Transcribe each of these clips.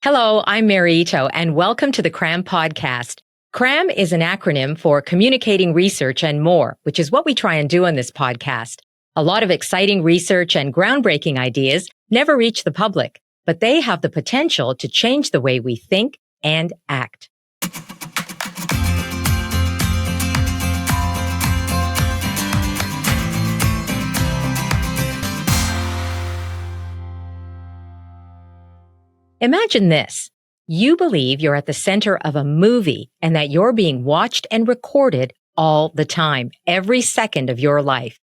Hello, I'm Mary Ito, and welcome to the CRAM podcast. CRAM is an acronym for Communicating Research and More, which is what we try and do on this podcast. A lot of exciting research and groundbreaking ideas never reach the public, but they have the potential to change the way we think and act. Imagine this. You believe you're at the center of a movie and that you're being watched and recorded all the time, every second of your life.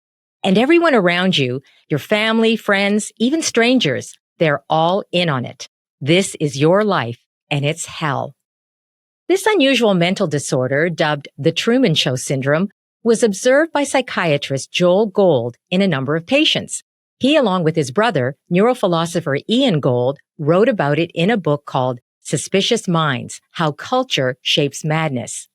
And everyone around you, your family, friends, even strangers, they're all in on it. This is your life, and it's hell. This unusual mental disorder, dubbed the Truman Show syndrome, was observed by psychiatrist Joel Gold in a number of patients. He, along with his brother, neurophilosopher Ian Gold, wrote about it in a book called Suspicious Minds: How Culture Shapes Madness.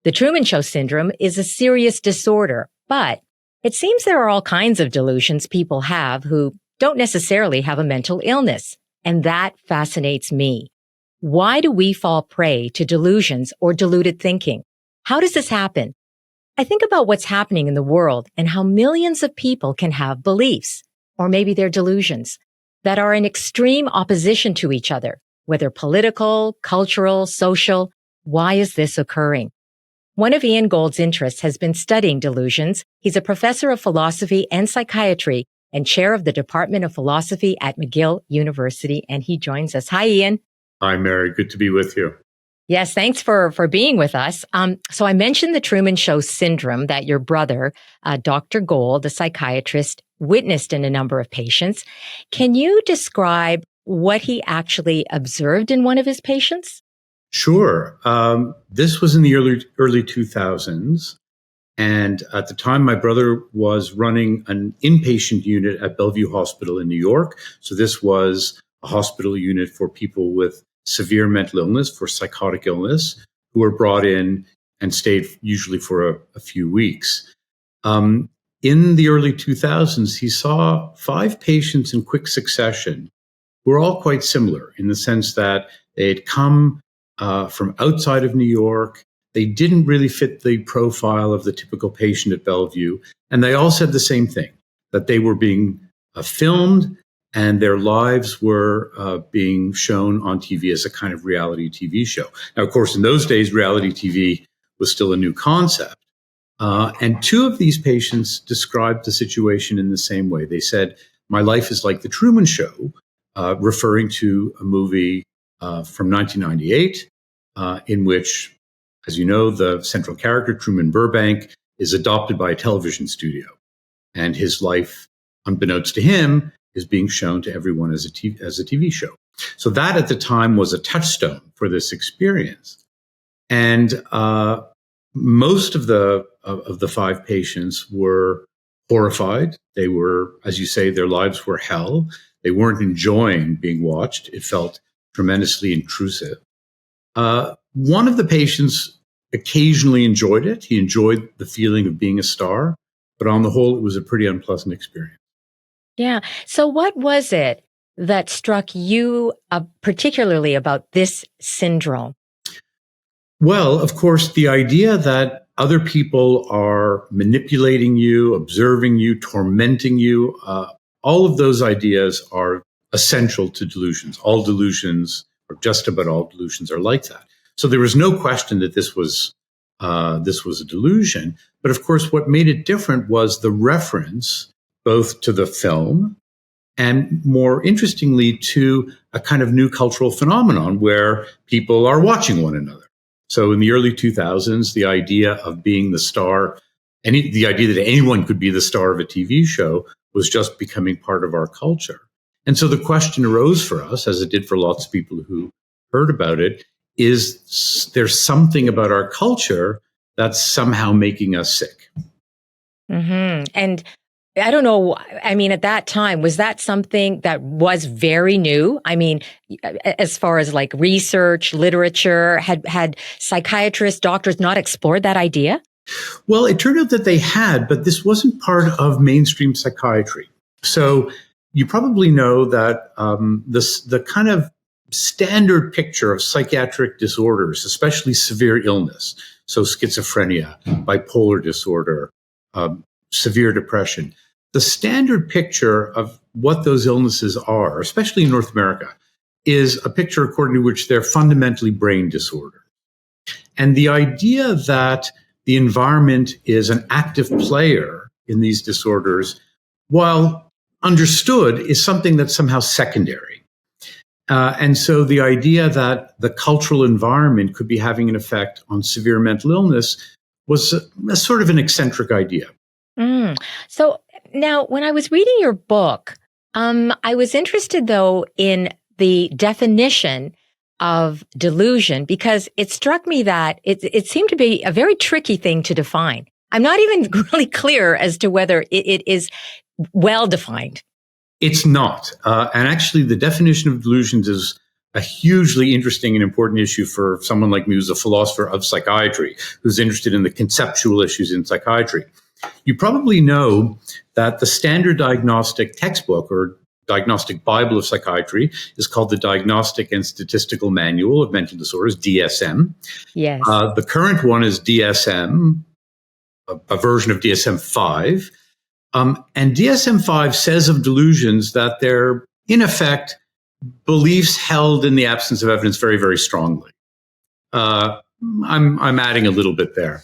The Truman Show syndrome is a serious disorder, but it seems there are all kinds of delusions people have who don't necessarily have a mental illness, and that fascinates me. Why do we fall prey to delusions or deluded thinking? How does this happen? I think about what's happening in the world and how millions of people can have beliefs, or maybe they're delusions, that are in extreme opposition to each other, whether political, cultural, social. Why is this occurring? One of Ian Gold's interests has been studying delusions. He's a professor of philosophy and psychiatry and chair of the Department of Philosophy at McGill University, and he joins us. Hi, Ian. Hi, Mary. Good to be with you. Yes, thanks for being with us. So I mentioned the Truman Show syndrome that your brother, Dr. Gold, the psychiatrist, witnessed in a number of patients. Can you describe what he actually observed in one of his patients? Sure. This was in the early 2000s. And at the time, my brother was running an inpatient unit at Bellevue Hospital in New York. So this was a hospital unit for people with severe mental illness, for psychotic illness, who were brought in and stayed usually for a few weeks. In the early 2000s, he saw 5 patients in quick succession who were all quite similar in the sense that they had come from outside of New York. They didn't really fit the profile of the typical patient at Bellevue. And they all said the same thing, that they were being filmed and their lives were being shown on TV as a kind of reality TV show. Now, of course, in those days, reality TV was still a new concept. And 2 of these patients described the situation in the same way. They said, "My life is like the Truman Show," referring to a movie from 1998, in which, as you know, the central character, Truman Burbank, is adopted by a television studio. And his life, unbeknownst to him, is being shown to everyone as a TV show. So that at the time was a touchstone for this experience. And most of the 5 patients were horrified. They were, as you say, their lives were hell. They weren't enjoying being watched. It felt tremendously intrusive. One of the patients occasionally enjoyed it. He enjoyed the feeling of being a star, but on the whole, it was a pretty unpleasant experience. Yeah. So what was it that struck you particularly about this syndrome? Well, of course, the idea that other people are manipulating you, observing you, tormenting you, all of those ideas are essential to delusions. All delusions, or just about all delusions, are like that. So there was no question that this was a delusion. But of course, what made it different was the reference both to the film and, more interestingly, to a kind of new cultural phenomenon where people are watching one another. So in the early 2000s, the idea of being the star, the idea that anyone could be the star of a TV show was just becoming part of our culture. And so the question arose for us, as it did for lots of people who heard about it, is there something about our culture that's somehow making us sick? Mm-hmm. And I don't know. I mean, at that time, was that something that was very new? I mean, as far as like research, literature, had psychiatrists, doctors not explored that idea? Well, it turned out that they had, but this wasn't part of mainstream psychiatry. So you probably know that the kind of standard picture of psychiatric disorders, especially severe illness, so schizophrenia, bipolar disorder, severe depression. The standard picture of what those illnesses are, especially in North America, is a picture according to which they're fundamentally brain disorders. And the idea that the environment is an active player in these disorders, while understood, is something that's somehow secondary. And so the idea that the cultural environment could be having an effect on severe mental illness was a sort of an eccentric idea. So now, when I was reading your book, I was interested, though, in the definition of delusion, because it struck me that it seemed to be a very tricky thing to define. I'm not even really clear as to whether it is well defined. It's not. And actually, the definition of delusions is a hugely interesting and important issue for someone like me, who's a philosopher of psychiatry, who's interested in the conceptual issues in psychiatry. You probably know that the standard diagnostic textbook or diagnostic Bible of psychiatry is called the Diagnostic and Statistical Manual of Mental Disorders, DSM. Yes. The current one is DSM, a version of DSM-5. And DSM-5 says of delusions that they're, in effect, beliefs held in the absence of evidence very, very strongly. I'm adding a little bit there.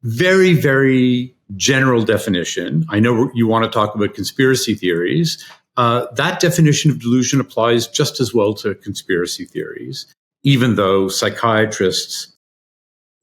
Very, very general definition. I know you want to talk about conspiracy theories. That definition of delusion applies just as well to conspiracy theories, even though psychiatrists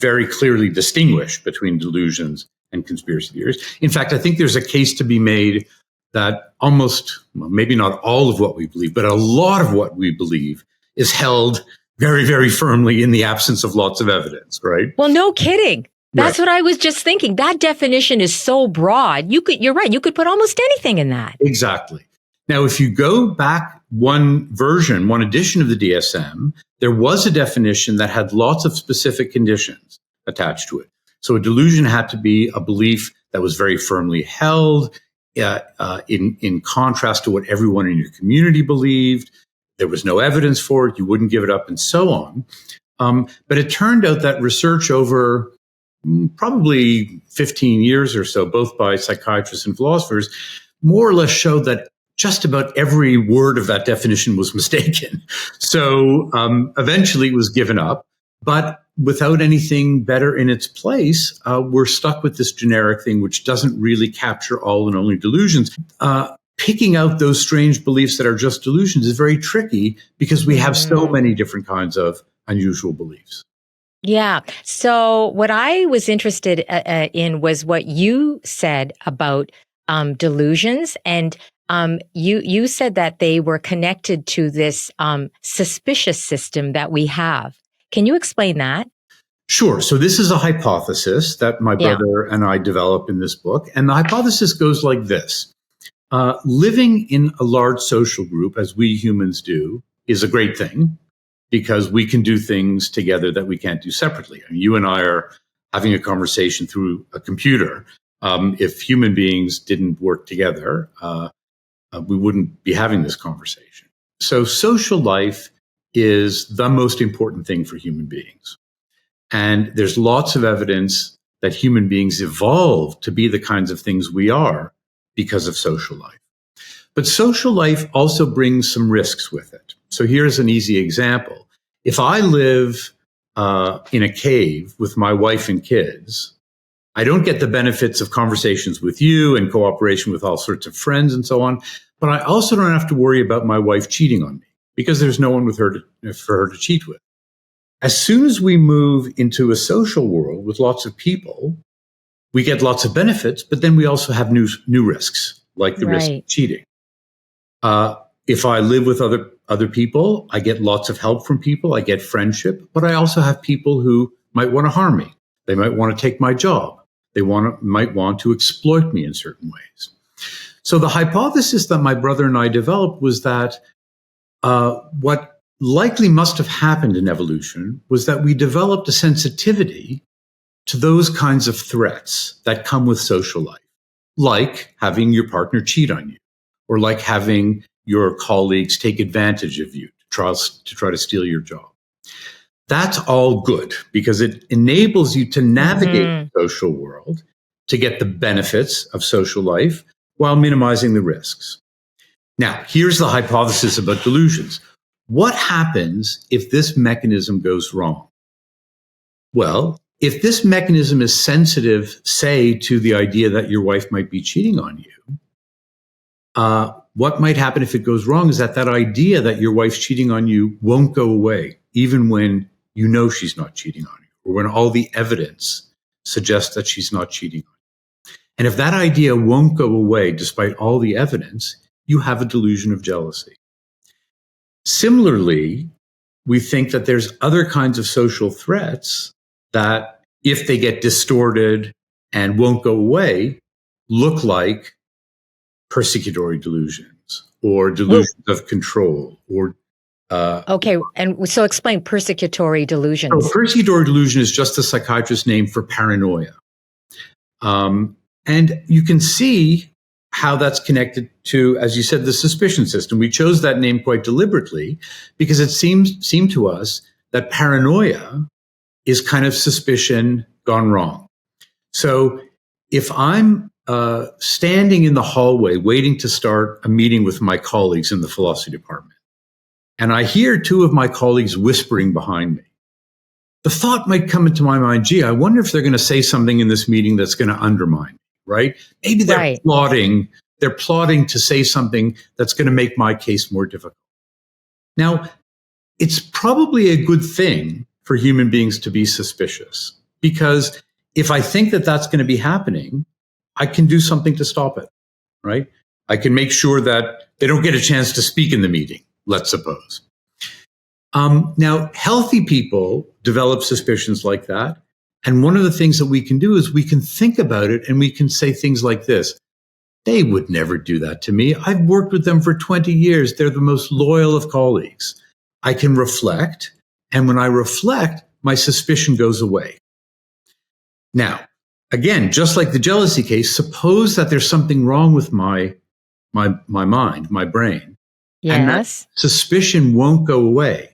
very clearly distinguish between delusions and conspiracy theories. In fact, I think there's a case to be made that almost, well, maybe not all of what we believe, but a lot of what we believe is held very, very firmly in the absence of lots of evidence, right? Well, no kidding. That's right. what I was just thinking. That definition is so broad. You're right. You could put almost anything in that. Exactly. Now, if you go back one edition of the DSM, there was a definition that had lots of specific conditions attached to it. So a delusion had to be a belief that was very firmly held, in contrast to what everyone in your community believed. There was no evidence for it. You wouldn't give it up, and so on. But it turned out that research over probably 15 years or so, both by psychiatrists and philosophers, more or less showed that just about every word of that definition was mistaken. So eventually it was given up, but without anything better in its place, we're stuck with this generic thing which doesn't really capture all and only delusions. Picking out those strange beliefs that are just delusions is very tricky because we have so many different kinds of unusual beliefs. Yeah. So what I was interested in was what you said about delusions, and you said that they were connected to this suspicious system that we have. Can you explain that? Sure. So this is a hypothesis that my brother and I develop in this book, and the hypothesis goes like this. Living in a large social group, as we humans do, is a great thing, because we can do things together that we can't do separately. I mean, you and I are having a conversation through a computer. If human beings didn't work together, we wouldn't be having this conversation. So social life is the most important thing for human beings. And there's lots of evidence that human beings evolved to be the kinds of things we are because of social life. But social life also brings some risks with it. So here's an easy example. If I live in a cave with my wife and kids, I don't get the benefits of conversations with you and cooperation with all sorts of friends and so on. But I also don't have to worry about my wife cheating on me because there's no one for her to cheat with. As soon as we move into a social world with lots of people, we get lots of benefits, but then we also have new risks, like the risk of cheating. If I live with other people, I get lots of help from people. I get friendship, but I also have people who might want to harm me. They might want to take my job. They might want to exploit me in certain ways. So the hypothesis that my brother and I developed was that what likely must have happened in evolution was that we developed a sensitivity to those kinds of threats that come with social life, like having your partner cheat on you, or like having your colleagues take advantage of you, try to steal your job. That's all good because it enables you to navigate the social world to get the benefits of social life while minimizing the risks. Now, here's the hypothesis about delusions. What happens if this mechanism goes wrong? Well, if this mechanism is sensitive, say, to the idea that your wife might be cheating on you, what might happen if it goes wrong is that idea that your wife's cheating on you won't go away, even when you know she's not cheating on you, or when all the evidence suggests that she's not cheating on you. And if that idea won't go away despite all the evidence, you have a delusion of jealousy. Similarly, we think that there's other kinds of social threats that, if they get distorted and won't go away, look like persecutory delusions or delusions of control or okay, and so explain persecutory delusions. So persecutory delusion is just a psychiatrist's name for paranoia. And you can see how that's connected to, as you said, the suspicion system. We chose that name quite deliberately because it seemed to us that paranoia is kind of suspicion gone wrong. So if I'm standing in the hallway waiting to start a meeting with my colleagues in the philosophy department, and I hear two of my colleagues whispering behind me, the thought might come into my mind, gee, I wonder if they're going to say something in this meeting that's going to undermine me, right? Maybe they're plotting to say something that's going to make my case more difficult. Now, it's probably a good thing for human beings to be suspicious, because if I think that that's going to be happening, I can do something to stop it, right? I can make sure that they don't get a chance to speak in the meeting, let's suppose. Now, healthy people develop suspicions like that. And one of the things that we can do is we can think about it and we can say things like this. They would never do that to me. I've worked with them for 20 years. They're the most loyal of colleagues. I can reflect. And when I reflect, my suspicion goes away. Now, again, just like the jealousy case, suppose that there's something wrong with my mind, my brain. Yes. And that suspicion won't go away.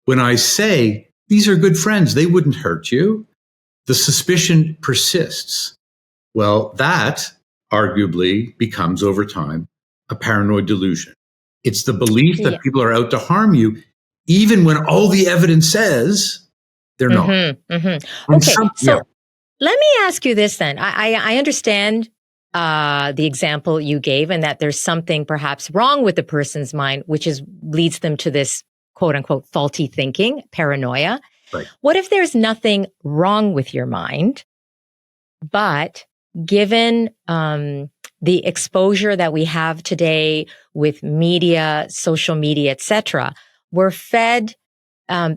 When I say, these are good friends, they wouldn't hurt you, the suspicion persists. Well, that arguably becomes, over time, a paranoid delusion. It's the belief that people are out to harm you, even when all the evidence says they're not. Okay, so let me ask you this then. I understand the example you gave, and that there's something perhaps wrong with the person's mind, which leads them to this quote unquote faulty thinking, paranoia. Right. What if there's nothing wrong with your mind, but given the exposure that we have today with media, social media, etc., we're fed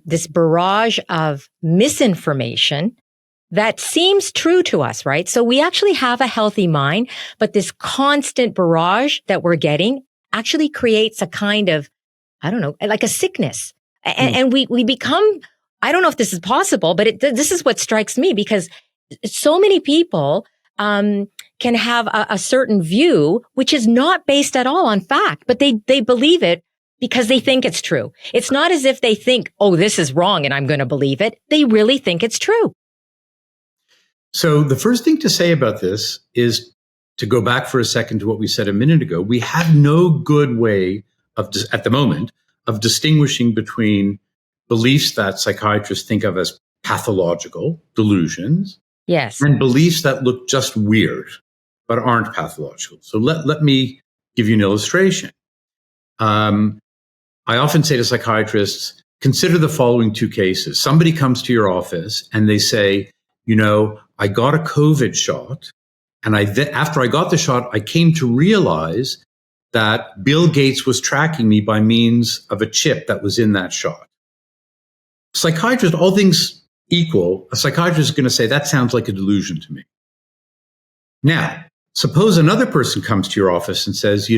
this barrage of misinformation that seems true to us, right? So we actually have a healthy mind, but this constant barrage that we're getting actually creates a kind of, I don't know, like a sickness. And we become, I don't know if this is possible, but this is what strikes me, because so many people can have a certain view, which is not based at all on fact, but they believe it because they think it's true. It's not as if they think, oh, this is wrong and I'm going to believe it. They really think it's true. So the first thing to say about this is to go back for a second to what we said a minute ago. We have no good way at the moment of distinguishing between beliefs that psychiatrists think of as pathological, delusions, yes, and beliefs that look just weird but aren't pathological. So let me give you an illustration. I often say to psychiatrists, consider the following two cases. Somebody comes to your office and they say, I got a COVID shot, and after I got the shot, I came to realize that Bill Gates was tracking me by means of a chip that was in that shot. Psychiatrist, all things equal, a psychiatrist is going to say, that sounds like a delusion to me. Now, suppose another person comes to your office and says,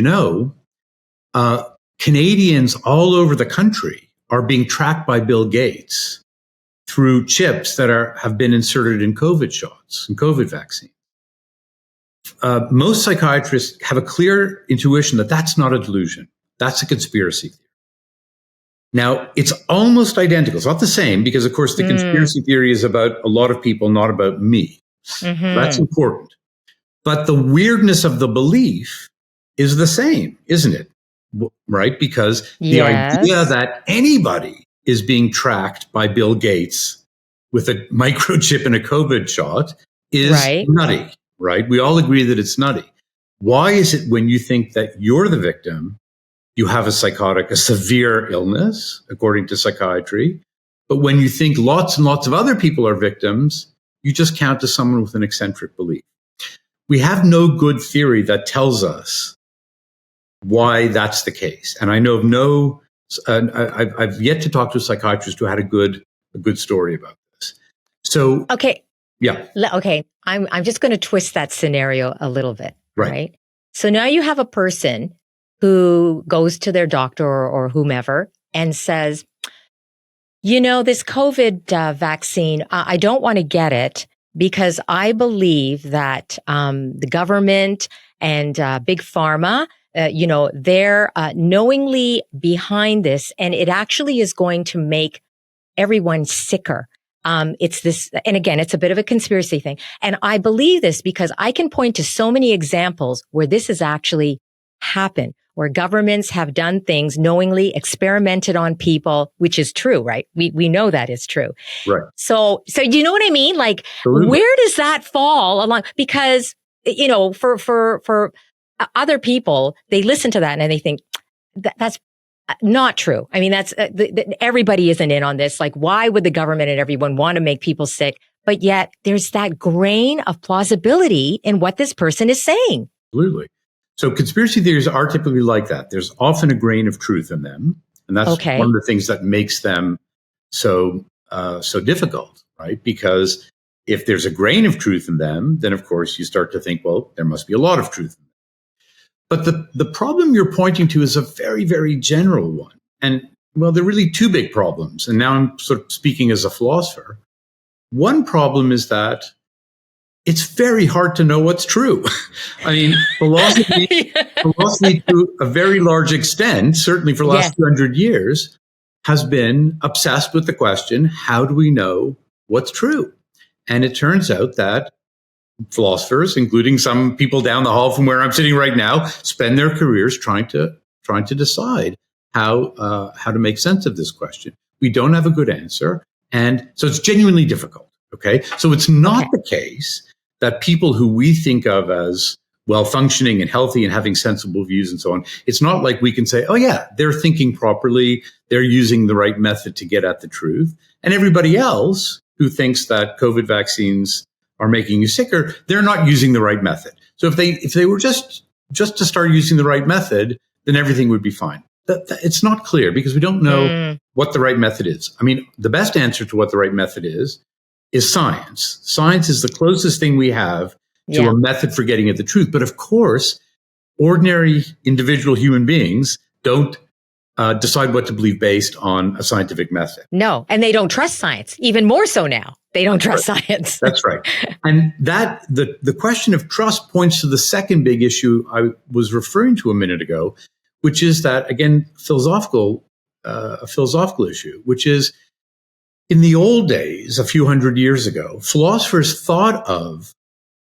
Canadians all over the country are being tracked by Bill Gates through chips that have been inserted in COVID shots and COVID vaccines. Most psychiatrists have a clear intuition that that's not a delusion. That's a conspiracy theory. Now, it's almost identical. It's not the same because, of course, the conspiracy theory is about a lot of people, not about me. That's important. But the weirdness of the belief is the same, isn't it? Right? Because the idea that anybody is being tracked by Bill Gates with a microchip and a COVID shot is nutty, right? We all agree that it's nutty. Why is it when you think that you're the victim, you have a severe illness, according to psychiatry, but when you think lots and lots of other people are victims, you just count as someone with an eccentric belief? We have no good theory that tells us why that's the case. And I know of I've yet to talk to a psychiatrist who had a good story about this. So, okay. Yeah. Okay. I'm just going to twist that scenario a little bit. Right. So now you have a person who goes to their doctor or whomever and says, this COVID vaccine, I don't want to get it because I believe that the government and big pharma, they're knowingly behind this, and it actually is going to make everyone sicker. It's this, and again, it's a bit of a conspiracy thing. And I believe this because I can point to so many examples where this has actually happened, where governments have done things knowingly, experimented on people, which is true, right? We know that is true. Right. So do you know what I mean? Like, Absolutely. Where does that fall along? Because, for other people, they listen to that and they think that's not true. I mean, that's everybody isn't in on this. Like, why would the government and everyone want to make people sick? But yet there's that grain of plausibility in what this person is saying. Absolutely. So conspiracy theories are typically like that. There's often a grain of truth in them. And that's one of the things that makes them so difficult, right? Because if there's a grain of truth in them, then of course you start to think, well, there must be a lot of truth in them. But the problem you're pointing to is a very, very general one. And, well, there are really two big problems. And now I'm sort of speaking as a philosopher. One problem is that it's very hard to know what's true. I mean, philosophy to a very large extent, certainly for the last 200 years, has been obsessed with the question, how do we know what's true? And it turns out that philosophers, including some people down the hall from where I'm sitting right now, spend their careers trying to decide how to make sense of this question. We don't have a good answer, and so it's genuinely difficult. Okay, so it's not the case that people who we think of as well functioning and healthy and having sensible views and so on, it's not like we can say, oh yeah, they're thinking properly, they're using the right method to get at the truth, and everybody else who thinks that COVID vaccines are making you sicker, they're not using the right method. So if they were just to start using the right method, then everything would be fine. It's not clear because we don't know what the right method is. I mean, the best answer to what the right method is science. Science is the closest thing we have to a method for getting at the truth. But of course, ordinary individual human beings don't decide what to believe based on a scientific method. No, and they don't trust science, even more so now. They don't trust science. That's right. And that the question of trust points to the second big issue I was referring to a minute ago, which is that, again, a philosophical issue, which is in the old days, a few hundred years ago, philosophers thought of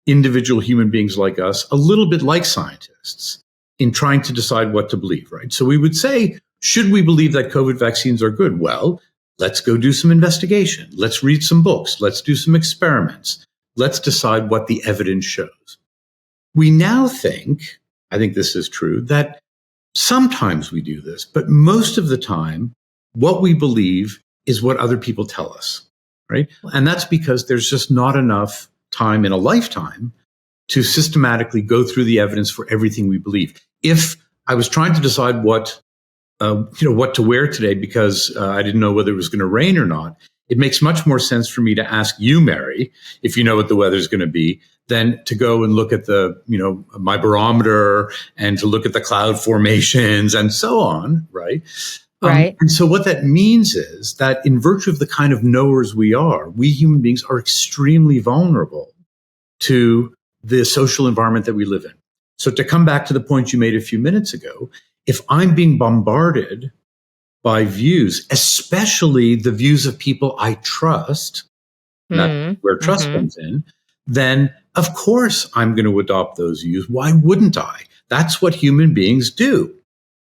individual human beings like us a little bit like scientists in trying to decide what to believe, right? So we would say, should we believe that COVID vaccines are good? Well, let's go do some investigation. Let's read some books. Let's do some experiments. Let's decide what the evidence shows. We now think, I think this is true, that sometimes we do this, but most of the time, what we believe is what other people tell us, right? And that's because there's just not enough time in a lifetime to systematically go through the evidence for everything we believe. If I was trying to decide what to wear today because I didn't know whether it was going to rain or not, it makes much more sense for me to ask you, Mary, if you know what the weather's going to be, than to go and look at my barometer and to look at the cloud formations and so on, right? Right. And so what that means is that in virtue of the kind of knowers we are, we human beings are extremely vulnerable to the social environment that we live in. So to come back to the point you made a few minutes ago, if I'm being bombarded by views, especially the views of people I trust, and that's where trust comes in, then of course I'm going to adopt those views. Why wouldn't I? That's what human beings do,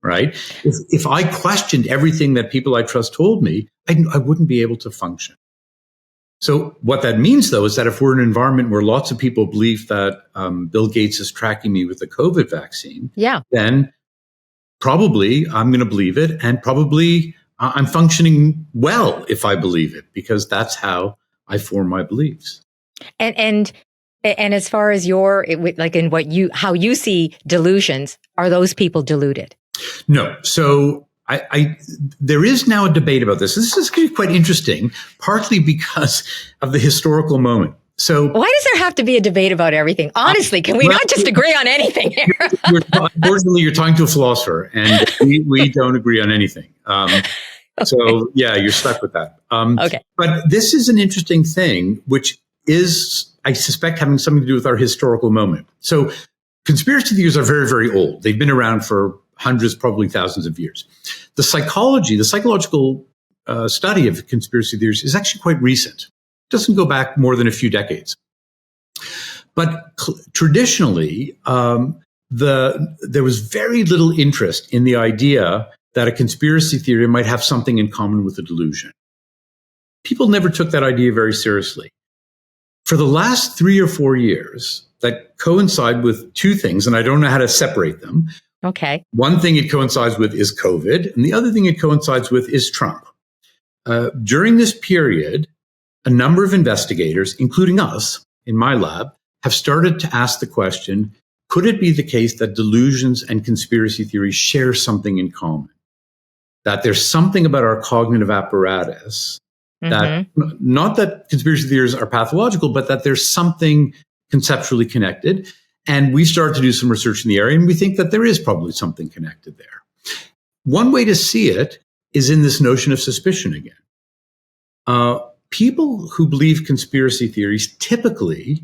right? If I questioned everything that people I trust told me, I wouldn't be able to function. So what that means, though, is that if we're in an environment where lots of people believe that Bill Gates is tracking me with the COVID vaccine, then probably I'm going to believe it, and probably I'm functioning well if I believe it, because that's how I form my beliefs. And as far as how you see delusions, are those people deluded? No. So there is now a debate about this. This is quite interesting, partly because of the historical moment. So why does there have to be a debate about everything? Honestly, can we not just agree on anything here? Unfortunately, you're talking to a philosopher, and we don't agree on anything. Okay. So yeah, you're stuck with that. Okay. But this is an interesting thing, which is, I suspect, having something to do with our historical moment. So conspiracy theories are very, very old. They've been around for hundreds, probably thousands of years. The psychological study of conspiracy theories is actually quite recent. It doesn't go back more than a few decades. But traditionally, there was very little interest in the idea that a conspiracy theory might have something in common with a delusion. People never took that idea very seriously. For the last 3 or 4 years, that coincide with two things, and I don't know how to separate them. Okay. One thing it coincides with is COVID, and the other thing it coincides with is Trump. During this period, a number of investigators, including us in my lab, have started to ask the question, could it be the case that delusions and conspiracy theories share something in common? That there's something about our cognitive apparatus that, not that conspiracy theories are pathological, but that there's something conceptually connected. And we started to do some research in the area, and we think that there is probably something connected there. One way to see it is in this notion of suspicion again. People who believe conspiracy theories typically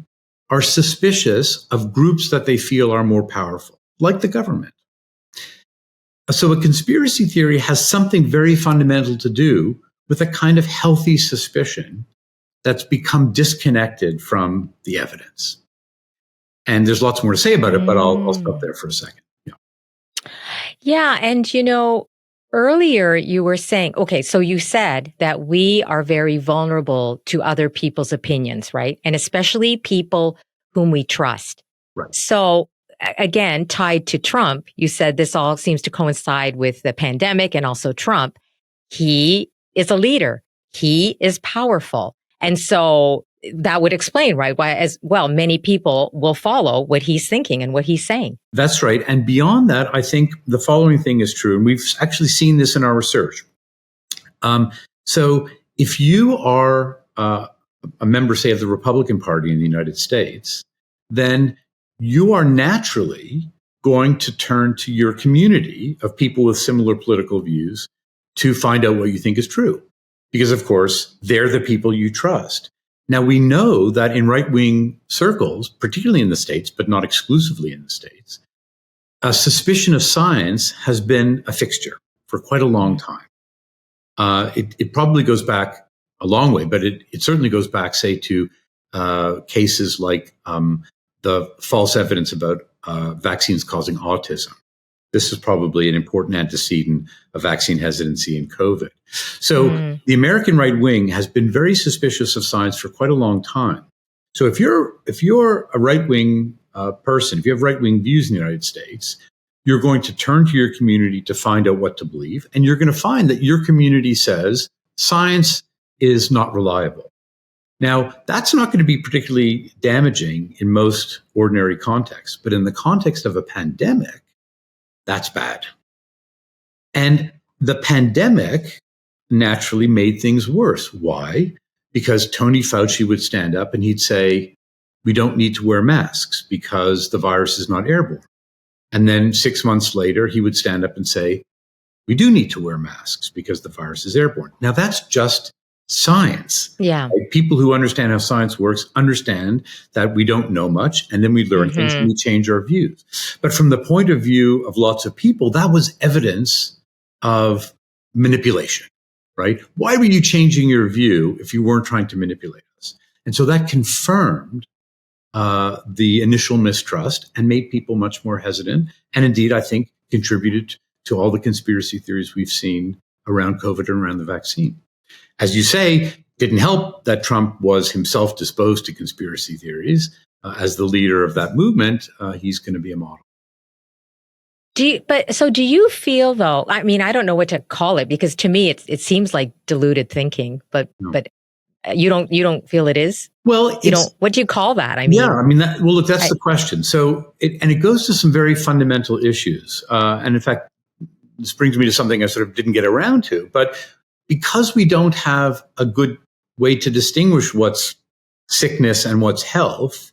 are suspicious of groups that they feel are more powerful, like the government. So a conspiracy theory has something very fundamental to do with a kind of healthy suspicion that's become disconnected from the evidence. And there's lots more to say about it, but I'll stop there for a second. Yeah. And, earlier you were saying, okay, so you said that we are very vulnerable to other people's opinions, right? And especially people whom we trust. Right. So again, tied to Trump, you said this all seems to coincide with the pandemic and also Trump. He is a leader. He is powerful. And so that would explain, right, why as well many people will follow what he's thinking and what he's saying. That's right. And beyond that, I think the following thing is true. And we've actually seen this in our research. So if you are a member, say, of the Republican Party in the United States, then you are naturally going to turn to your community of people with similar political views to find out what you think is true. Because, of course, they're the people you trust. Now, we know that in right-wing circles, particularly in the States, but not exclusively in the States, a suspicion of science has been a fixture for quite a long time. It probably goes back a long way, but it certainly goes back, say, to cases like the false evidence about vaccines causing autism. This is probably an important antecedent of vaccine hesitancy in COVID. So the American right wing has been very suspicious of science for quite a long time. So if you're a right wing person, if you have right wing views in the United States, you're going to turn to your community to find out what to believe, and you're going to find that your community says science is not reliable. Now, that's not going to be particularly damaging in most ordinary contexts, but in the context of a pandemic, that's bad. And the pandemic naturally made things worse. Why? Because Tony Fauci would stand up and he'd say, we don't need to wear masks because the virus is not airborne. And then 6 months later, he would stand up and say, we do need to wear masks because the virus is airborne. Now, that's just science. Yeah. Like, people who understand how science works understand that we don't know much, and then we learn things and we change our views. But from the point of view of lots of people, that was evidence of manipulation, right? Why were you changing your view if you weren't trying to manipulate us? And so that confirmed the initial mistrust and made people much more hesitant. And indeed, I think contributed to all the conspiracy theories we've seen around COVID and around the vaccine. As you say, didn't help that Trump was himself disposed to conspiracy theories. As the leader of that movement, he's going to be a model. Do you feel though, I mean, I don't know what to call it, because to me it seems like deluded thinking, but you don't feel it is? Well, what do you call that? I mean, look, that's the question. So, it goes to some very fundamental issues. And in fact, this brings me to something I sort of didn't get around to, but because we don't have a good way to distinguish what's sickness and what's health,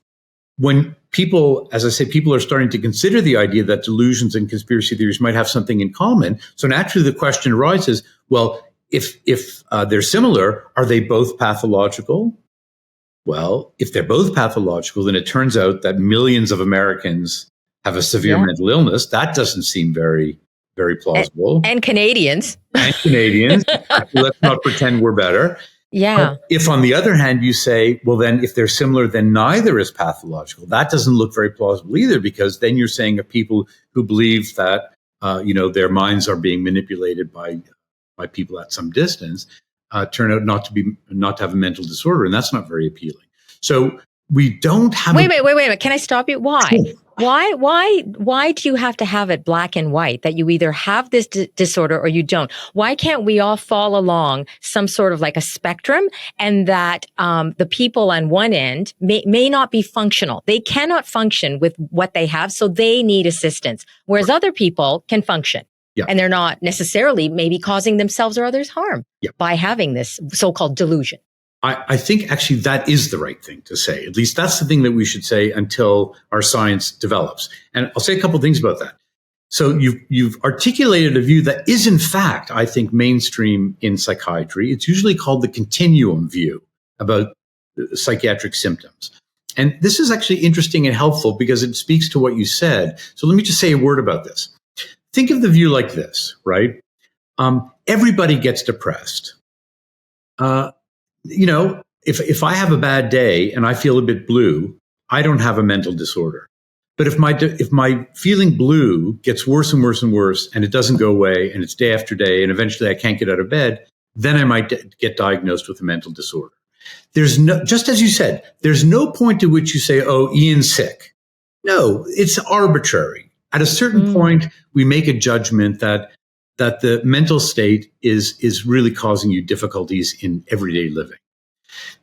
when people, as I say, people are starting to consider the idea that delusions and conspiracy theories might have something in common. So naturally the question arises, well, if they're similar, are they both pathological? Well, if they're both pathological, then it turns out that millions of Americans have a severe mental illness. That doesn't seem very, very plausible. And Canadians. Let's not pretend we're better. Yeah. But if, on the other hand, you say, well, then if they're similar, then neither is pathological. That doesn't look very plausible either, because then you're saying of people who believe that, their minds are being manipulated by people at some distance, turn out not to have a mental disorder. And that's not very appealing. So we don't have. Wait a minute. Can I stop you? Why? Sure. Why do you have to have it black and white, that you either have this disorder or you don't? Why can't we all fall along some sort of like a spectrum, and that the people on one end may not be functional? They cannot function with what they have, so they need assistance, whereas other people can function. Yeah. And they're not necessarily maybe causing themselves or others harm by having this so-called delusion. I think actually that is the right thing to say. At least that's the thing that we should say until our science develops. And I'll say a couple of things about that. So you've articulated a view that is in fact, I think, mainstream in psychiatry. It's usually called the continuum view about psychiatric symptoms. And this is actually interesting and helpful because it speaks to what you said. So let me just say a word about this. Think of the view like this, right? Everybody gets depressed. If I have a bad day and I feel a bit blue, I don't have a mental disorder. But if my feeling blue gets worse and worse and worse, and it doesn't go away, and it's day after day, and eventually I can't get out of bed, then I might get diagnosed with a mental disorder. Just as you said, there's no point at which you say, oh, Ian's sick. No, it's arbitrary. At a certain point, we make a judgment that the mental state is really causing you difficulties in everyday living.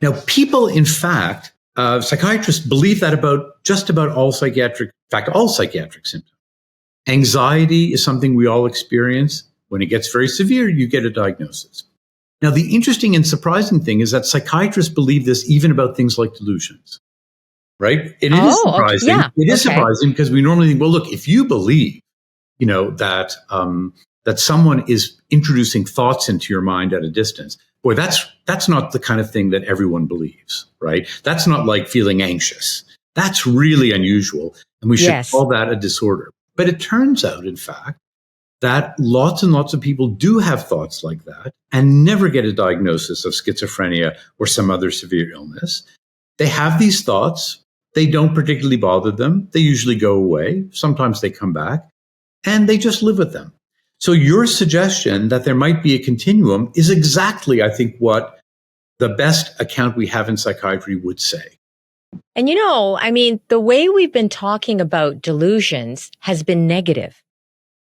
Now, people, in fact, psychiatrists believe that about just about all psychiatric symptoms. Anxiety is something we all experience. When it gets very severe, you get a diagnosis. Now, the interesting and surprising thing is that psychiatrists believe this even about things like delusions, right? And it is surprising. Okay. It is surprising because we normally think, well, look, if you believe, that someone is introducing thoughts into your mind at a distance, boy, that's not the kind of thing that everyone believes, right? That's not like feeling anxious. That's really unusual, and we should call that a disorder. But it turns out, in fact, that lots and lots of people do have thoughts like that and never get a diagnosis of schizophrenia or some other severe illness. They have these thoughts. They don't particularly bother them. They usually go away. Sometimes they come back, and they just live with them. So your suggestion that there might be a continuum is exactly, I think, what the best account we have in psychiatry would say. And the way we've been talking about delusions has been negative.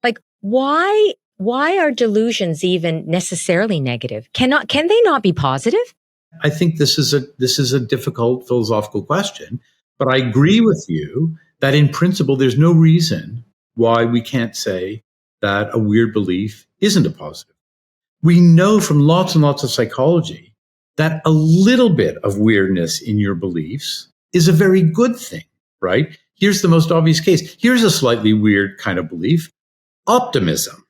Like, why are delusions even necessarily negative? Can they not be positive? I think this is a difficult philosophical question, but I agree with you that in principle, there's no reason why we can't say that a weird belief isn't a positive. We know from lots and lots of psychology that a little bit of weirdness in your beliefs is a very good thing, right? Here's the most obvious case. Here's a slightly weird kind of belief: optimism,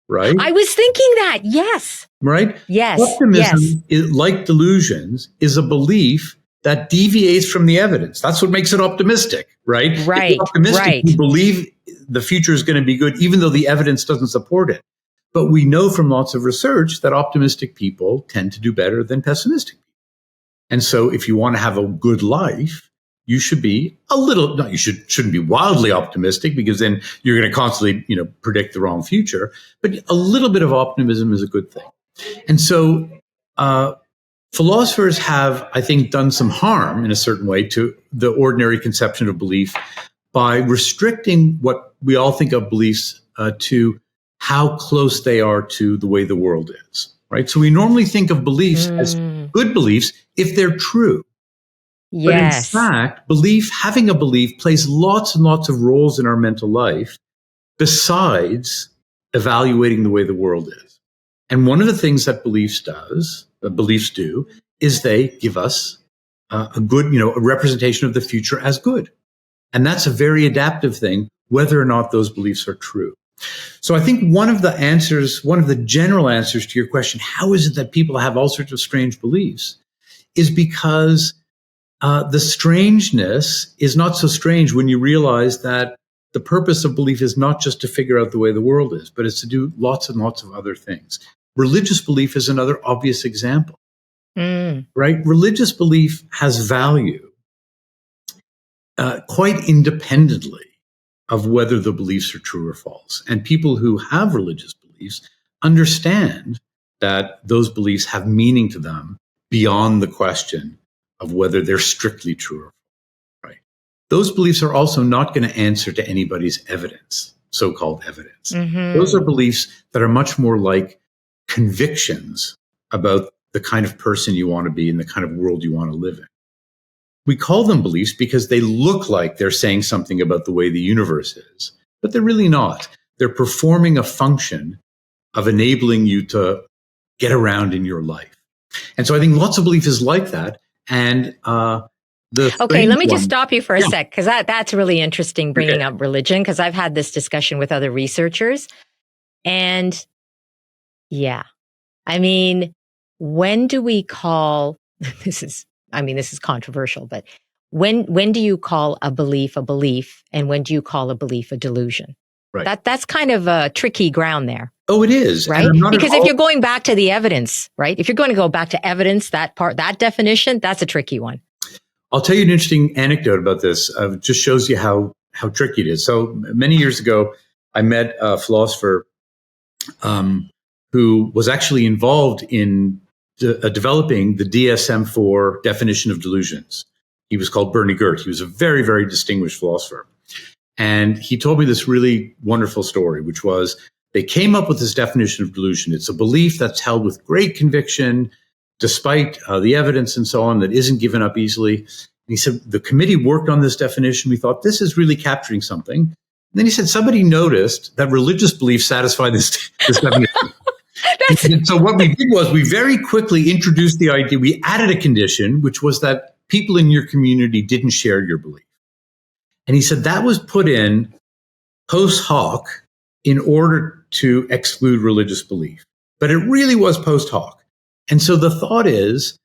right? I was thinking that, yes. Right? Yes. Optimism, like delusions, is a belief that deviates from the evidence. That's what makes it optimistic, right? Right. If you're optimistic, you believe the future is going to be good, even though the evidence doesn't support it. But we know from lots of research that optimistic people tend to do better than pessimistic. And so if you want to have a good life, you should be a little, no, you shouldn't be wildly optimistic, because then you're going to constantly, predict the wrong future. But a little bit of optimism is a good thing. And so philosophers have, I think, done some harm in a certain way to the ordinary conception of belief by restricting what we all think of beliefs to how close they are to the way the world is, right? So we normally think of beliefs as good beliefs if they're true. Yes. But in fact, having a belief plays lots and lots of roles in our mental life besides evaluating the way the world is. And one of the things that beliefs do, is they give us a good, a representation of the future as good. And that's a very adaptive thing, whether or not those beliefs are true. So I think one of the general answers to your question, how is it that people have all sorts of strange beliefs, is because the strangeness is not so strange when you realize that the purpose of belief is not just to figure out the way the world is, but it's to do lots and lots of other things. Religious belief is another obvious example, right? Religious belief has value quite independently of whether the beliefs are true or false. And people who have religious beliefs understand that those beliefs have meaning to them beyond the question of whether they're strictly true or false, right? Those beliefs are also not going to answer to anybody's evidence, so-called evidence. Those are beliefs that are much more like convictions about the kind of person you want to be and the kind of world you want to live in. We call them beliefs because they look like they're saying something about the way the universe is, but they're really not. They're performing a function of enabling you to get around in your life. And so I think lots of belief is like that. And okay, let me just stop you for a sec, because that's really interesting, bringing up religion, because I've had this discussion with other researchers. And yeah, I mean, when do we call, this is controversial, but when do you call a belief, and when do you call a belief a delusion? Right. That's kind of a tricky ground there. Oh, it is. Right? Because if you're going back to the evidence, right? If you're going to go back to evidence, that definition, that's a tricky one. I'll tell you an interesting anecdote about this. It just shows you how tricky it is. So many years ago, I met a philosopher who was actually involved in developing the DSM-4 definition of delusions. He was called Bernie Gert. He was a very, very distinguished philosopher. And he told me this really wonderful story, which was they came up with this definition of delusion. It's a belief that's held with great conviction, despite the evidence and so on, that isn't given up easily. And he said, the committee worked on this definition. We thought, this is really capturing something. And then he said, somebody noticed that religious beliefs satisfy this definition. And so what we did was we very quickly introduced the idea. We added a condition, which was that people in your community didn't share your belief. And he said that was put in post hoc in order to exclude religious belief. But it really was post hoc. And so the thought is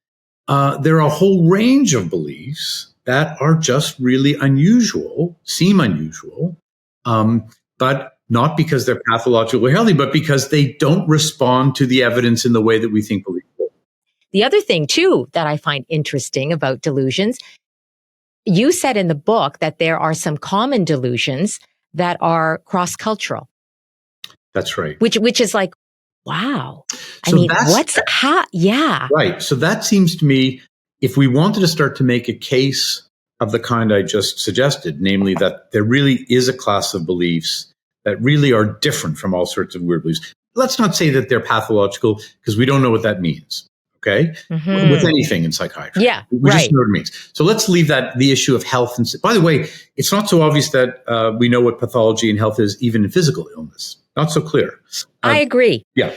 there are a whole range of beliefs that are just really unusual, seem unusual, but not because they're pathologically healthy, but because they don't respond to the evidence in the way that we think belief will. The other thing, too, that I find interesting about delusions, you said in the book that there are some common delusions that are cross-cultural. That's right. Which is like, wow. I mean, yeah. Right. So that seems to me, if we wanted to start to make a case of the kind I just suggested, namely that there really is a class of beliefs that really are different from all sorts of weird beliefs. Let's not say that they're pathological, because we don't know what that means. Okay? With anything in psychiatry. Yeah, we just know what it means. So let's leave the issue of health. And by the way, it's not so obvious that we know what pathology and health is, even in physical illness. Not so clear. I agree. Yeah.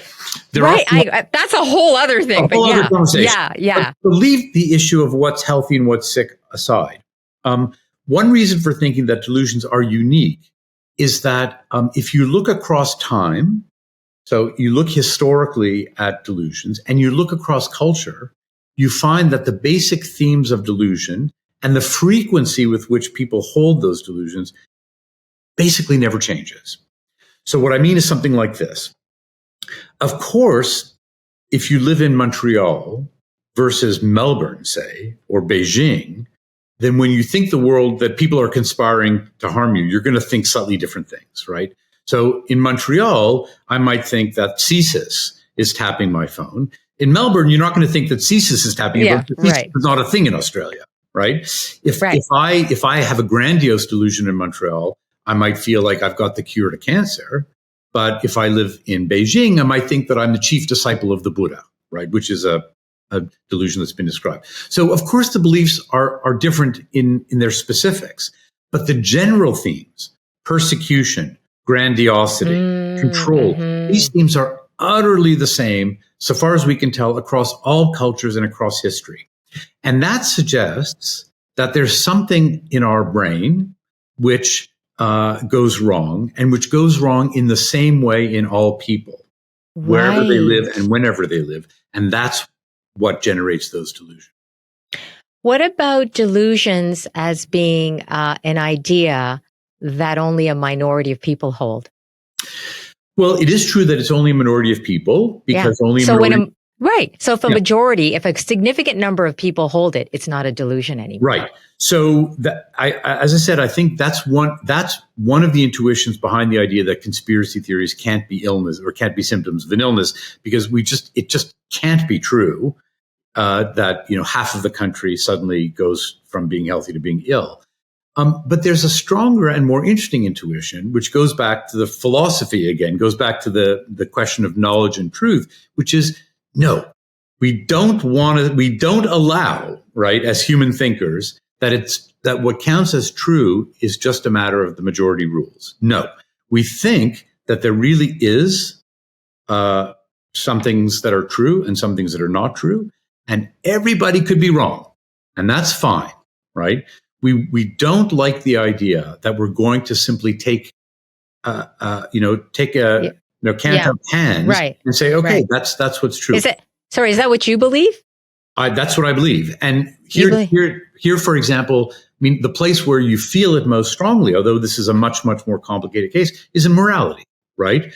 That's a whole other thing. Other conversation. Yeah. But leave the issue of what's healthy and what's sick aside. One reason for thinking that delusions are unique is that if you look across time, so you look historically at delusions and you look across culture, you find that the basic themes of delusion and the frequency with which people hold those delusions basically never changes. So what I mean is something like this. Of course, if you live in Montreal versus Melbourne, say, or Beijing, then when you think the world that people are conspiring to harm you, you're going to think slightly different things, right? So in Montreal, I might think that CSIS is tapping my phone. In Melbourne, you're not going to think that CSIS is tapping your phone. CSIS is not a thing in Australia, right? If I have a grandiose delusion in Montreal, I might feel like I've got the cure to cancer. But if I live in Beijing, I might think that I'm the chief disciple of the Buddha, right? Which is a delusion that's been described. So, of course, the beliefs are different in their specifics, but the general themes, persecution, grandiosity, control, these themes are utterly the same, so far as we can tell, across all cultures and across history. And that suggests that there's something in our brain which goes wrong, and which goes wrong in the same way in all people, wherever they live and whenever they live. And that's what generates those delusions. What about delusions as being an idea that only a minority of people hold? Well, it is true that it's only a minority of people, because only a minority. So if a majority, if a significant number of people hold it, it's not a delusion anymore. Right. So as I said, I think that's one of the intuitions behind the idea that conspiracy theories can't be illness or can't be symptoms of an illness, because it just can't be true that half of the country suddenly goes from being healthy to being ill. But there's a stronger and more interesting intuition, which goes back to the philosophy again, goes back to the question of knowledge and truth, which is, no, we don't allow, right, as human thinkers, that what counts as true is just a matter of the majority rules. No, we think that there really is some things that are true and some things that are not true, and everybody could be wrong, and that's fine, right? We don't like the idea that we're going to simply take cant of hands and say, okay, that's what's true. Is that what you believe? That's what I believe. And here, for example, I mean, the place where you feel it most strongly, although this is a much, much more complicated case, is in morality, right?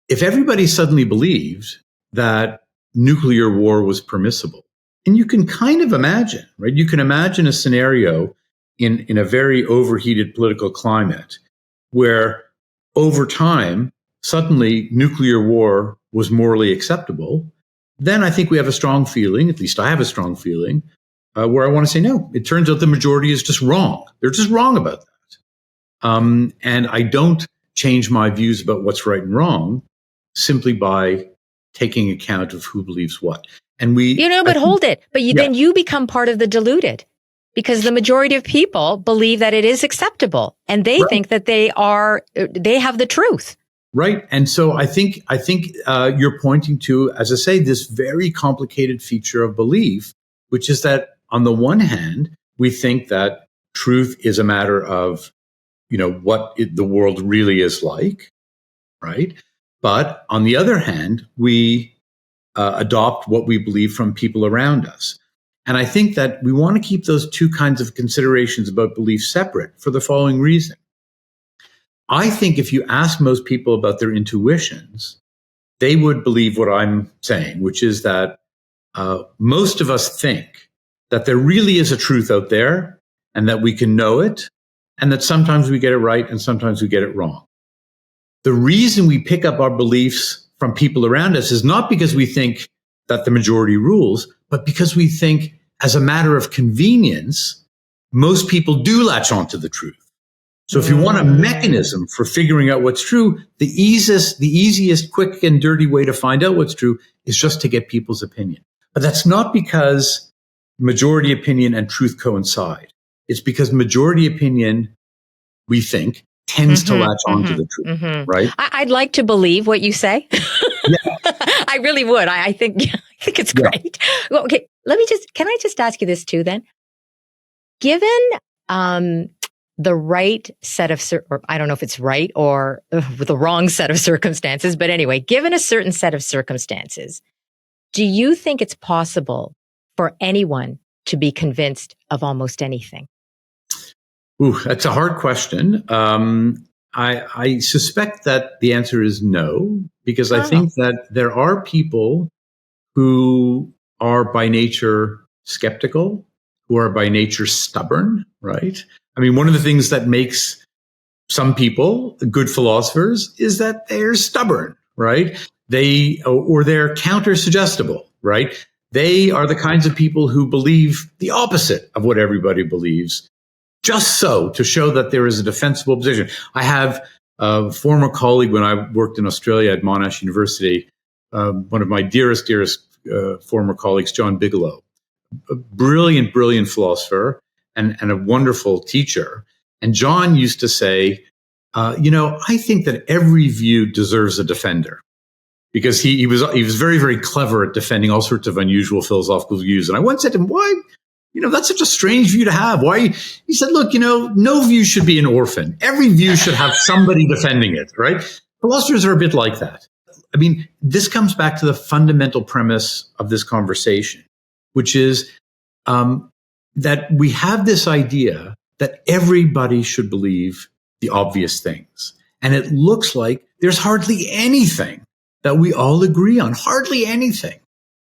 If everybody suddenly believed that nuclear war was permissible, and you can kind of imagine, right? You can imagine a scenario in a very overheated political climate where over time, suddenly nuclear war was morally acceptable, then I think we have a strong feeling, at least I have a strong feeling, where I want to say, no, it turns out the majority is just wrong. They're just wrong about that. And I don't change my views about what's right and wrong simply by taking account of who believes what. And then you become part of the deluded, because the majority of people believe that it is acceptable, and they think that they have the truth. Right. And so I think you're pointing to, as I say, this very complicated feature of belief, which is that on the one hand, we think that truth is a matter of, what the world really is like, right? But on the other hand, we adopt what we believe from people around us. And I think that we want to keep those two kinds of considerations about belief separate for the following reason. I think if you ask most people about their intuitions, they would believe what I'm saying, which is that most of us think that there really is a truth out there and that we can know it, and that sometimes we get it right and sometimes we get it wrong. The reason we pick up our beliefs from people around us is not because we think that the majority rules, but because we think, as a matter of convenience, most people do latch onto the truth. So if you want a mechanism for figuring out what's true, the easiest, quick and dirty way to find out what's true is just to get people's opinion. But that's not because majority opinion and truth coincide. It's because majority opinion, we think, tends to latch onto the truth, right? I'd like to believe what you say. Yeah. I really would. I think it's great. Well, okay, can I just ask you this too then? Given the right set of, or I don't know if it's right or the wrong set of circumstances, but anyway, given a certain set of circumstances, do you think it's possible for anyone to be convinced of almost anything? Ooh, that's a hard question. I suspect that the answer is no, because I Oh. think that there are people who are by nature skeptical, who are by nature stubborn, right? I mean, one of the things that makes some people good philosophers is that they're stubborn, right? Or they're counter suggestible, right? They are the kinds of people who believe the opposite of what everybody believes, just so to show that there is a defensible position. I have a former colleague when I worked in Australia at Monash University, one of my dearest former colleagues, John Bigelow, a brilliant, brilliant philosopher and a wonderful teacher. And John used to say, I think that every view deserves a defender, because he was very, very clever at defending all sorts of unusual philosophical views. And I once said to him, why? That's such a strange view to have. Why? He said, look, no view should be an orphan. Every view should have somebody defending it, right? Philosophers are a bit like that. I mean, this comes back to the fundamental premise of this conversation, which is that we have this idea that everybody should believe the obvious things. And it looks like there's hardly anything that we all agree on, hardly anything,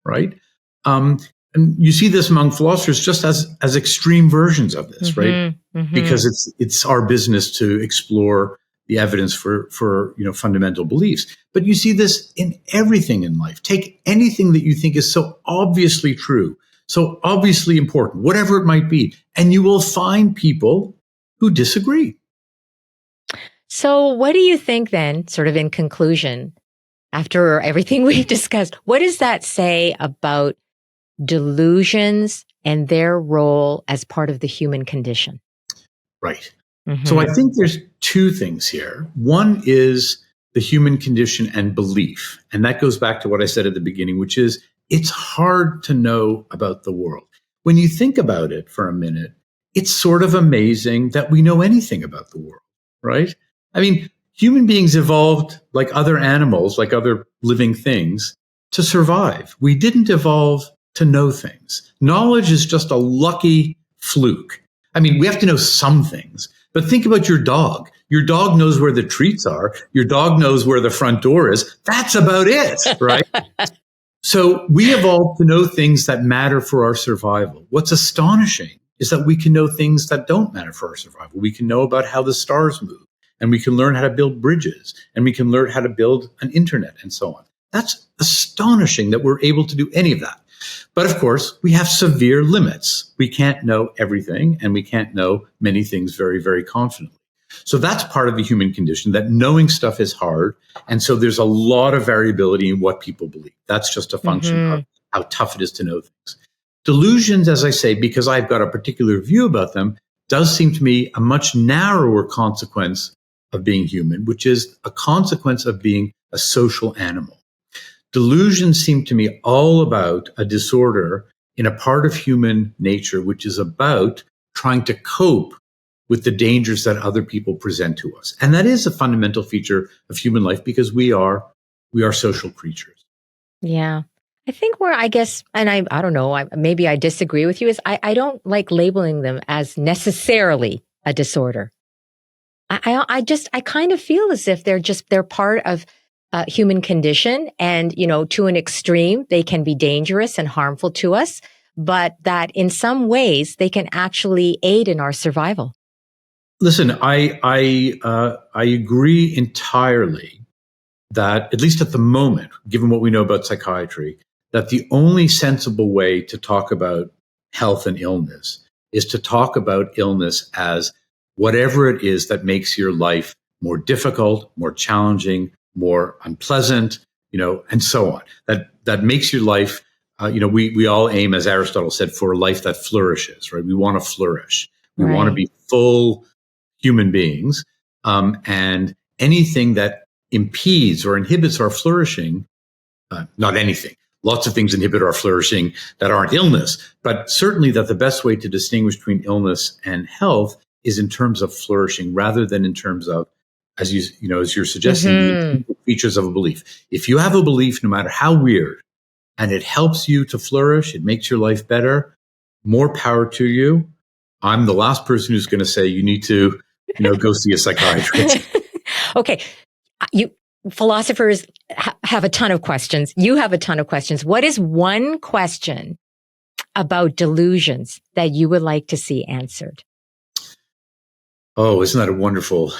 right? And you see this among philosophers just as extreme versions of this, right? Mm-hmm. Because it's our business to explore the evidence for fundamental beliefs. But you see this in everything in life. Take anything that you think is so obviously true, so obviously important, whatever it might be, and you will find people who disagree. So what do you think then, sort of in conclusion, after everything we've discussed, what does that say about delusions and their role as part of the human condition? Right. Mm-hmm. So I think there's two things here. One is the human condition and belief. And that goes back to what I said at the beginning, which is it's hard to know about the world. When you think about it for a minute, it's sort of amazing that we know anything about the world, right? I mean, human beings evolved like other animals, like other living things, to survive. We didn't evolve to know things. Knowledge is just a lucky fluke. I mean, we have to know some things, but think about your dog. Your dog knows where the treats are. Your dog knows where the front door is. That's about it, right? So we evolved to know things that matter for our survival. What's astonishing is that we can know things that don't matter for our survival. We can know about how the stars move, and we can learn how to build bridges, and we can learn how to build an internet and so on. That's astonishing that we're able to do any of that. But of course, we have severe limits. We can't know everything, and we can't know many things very, very confidently. So that's part of the human condition, that knowing stuff is hard. And so there's a lot of variability in what people believe. That's just a function of how tough it is to know things. Delusions, as I say, because I've got a particular view about them, does seem to me a much narrower consequence of being human, which is a consequence of being a social animal. Delusions seem to me all about a disorder in a part of human nature, which is about trying to cope with the dangers that other people present to us. And that is a fundamental feature of human life, because we are social creatures. Yeah. I think where I guess, and I don't know, maybe I disagree with you, is I don't like labeling them as necessarily a disorder. I kind of feel as if they're part of human condition, and, to an extreme, they can be dangerous and harmful to us, but that in some ways they can actually aid in our survival. Listen, I agree entirely that, at least at the moment, given what we know about psychiatry, that the only sensible way to talk about health and illness is to talk about illness as whatever it is that makes your life more difficult, more challenging, more unpleasant, and so on. That makes your life, we all aim, as Aristotle said, for a life that flourishes, right? We want to flourish. We want to be full human beings. And anything that impedes or inhibits our flourishing, not anything. Lots of things inhibit our flourishing that aren't illness, but certainly that the best way to distinguish between illness and health is in terms of flourishing, rather than in terms of, as you're suggesting, the features of a belief. If you have a belief, no matter how weird, and it helps you to flourish, it makes your life better, more power to you. I'm the last person who's going to say you need to, go see a psychiatrist. Okay. philosophers have a ton of questions. You have a ton of questions. What is one question about delusions that you would like to see answered? Oh, isn't that a wonderful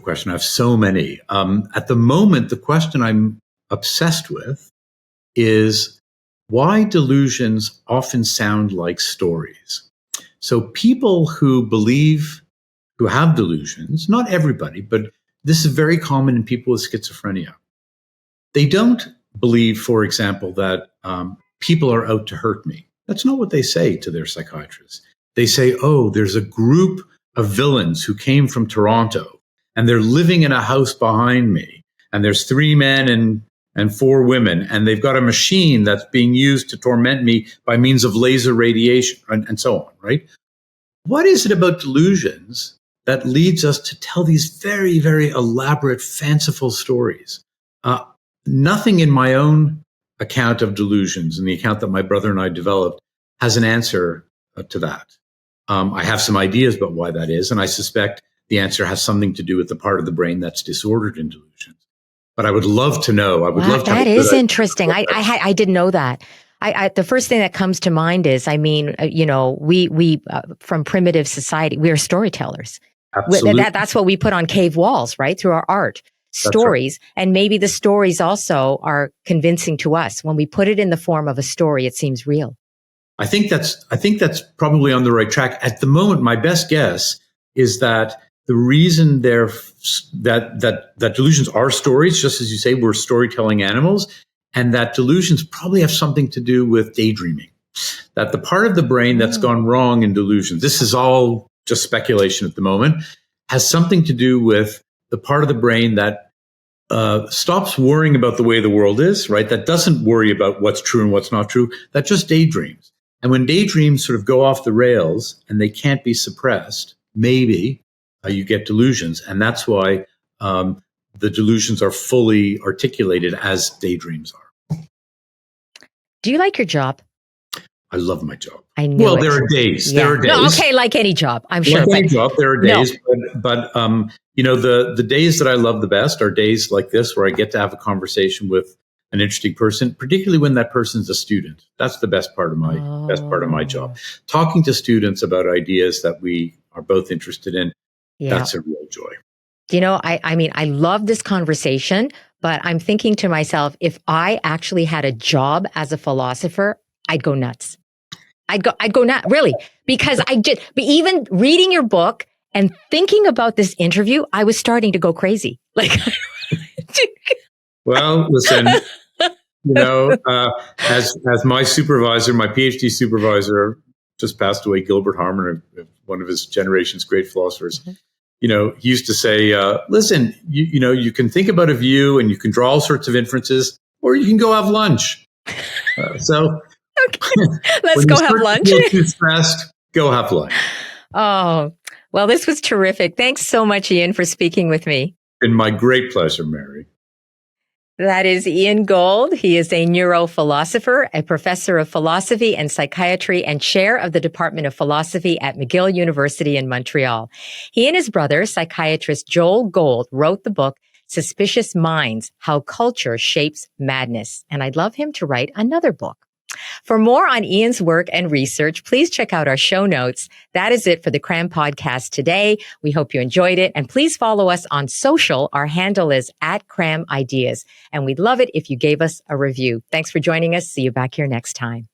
question? I have so many. At the moment, the question I'm obsessed with is why delusions often sound like stories. So people who have delusions, not everybody, but this is very common in people with schizophrenia. They don't believe, for example, that people are out to hurt me. That's not what they say to their psychiatrist. They say, oh, there's a group of villains who came from Toronto and they're living in a house behind me. And there's 3 men and 4 women, and they've got a machine that's being used to torment me by means of laser radiation and so on, right? What is it about delusions that leads us to tell these very, very elaborate, fanciful stories? Nothing in my own account of delusions, in the account that my brother and I developed, has an answer to that. I have some ideas about why that is, and I suspect the answer has something to do with the part of the brain that's disordered in delusions. But I would love to know. That is interesting. I didn't know that. The first thing that comes to mind is, we from primitive society, we are storytellers. Absolutely. That's what we put on cave walls, right? Through our art. Stories. Right. And maybe the stories also are convincing to us. When we put it in the form of a story, it seems real. I think that's probably on the right track. At the moment, my best guess is that the reason that delusions are stories, just as you say, we're storytelling animals, and that delusions probably have something to do with daydreaming. That the part of the brain that's gone wrong in delusions, this is all just speculation at the moment, has something to do with the part of the brain that stops worrying about the way the world is, right? That doesn't worry about what's true and what's not true, that just daydreams. And when daydreams sort of go off the rails and they can't be suppressed, maybe you get delusions. And that's why the delusions are fully articulated as daydreams are. Do you like your job? I love my job. I knew Well, it. there are days. Yeah. There are days. No, okay, like any job, I'm sure. Like any job, there are days. No. But the days that I love the best are days like this, where I get to have a conversation with an interesting person, particularly when that person's a student. That's the best part of my job. Talking to students about ideas that we are both interested in. Yeah. That's a real joy. I love this conversation, but I'm thinking to myself, if I actually had a job as a philosopher, I'd go nuts. I'd go nuts, really, because but even reading your book and thinking about this interview, I was starting to go crazy. Well, listen, as my supervisor, my PhD supervisor, just passed away, Gilbert Harmon, one of his generation's great philosophers. Mm-hmm. He used to say, listen, you can think about a view and you can draw all sorts of inferences, or you can go have lunch. Okay, let's go have lunch. When you feel too stressed, go have lunch. Oh, well, this was terrific. Thanks so much, Ian, for speaking with me. Been my great pleasure, Mary. That is Ian Gold. He is a neurophilosopher, a professor of philosophy and psychiatry, and chair of the Department of Philosophy at McGill University in Montreal. He and his brother, psychiatrist Joel Gold, wrote the book, Suspicious Minds, How Culture Shapes Madness. And I'd love him to write another book. For more on Ian's work and research, please check out our show notes. That is it for the Cram Podcast today. We hope you enjoyed it. And please follow us on social. Our handle is @CramIdeas. And we'd love it if you gave us a review. Thanks for joining us. See you back here next time.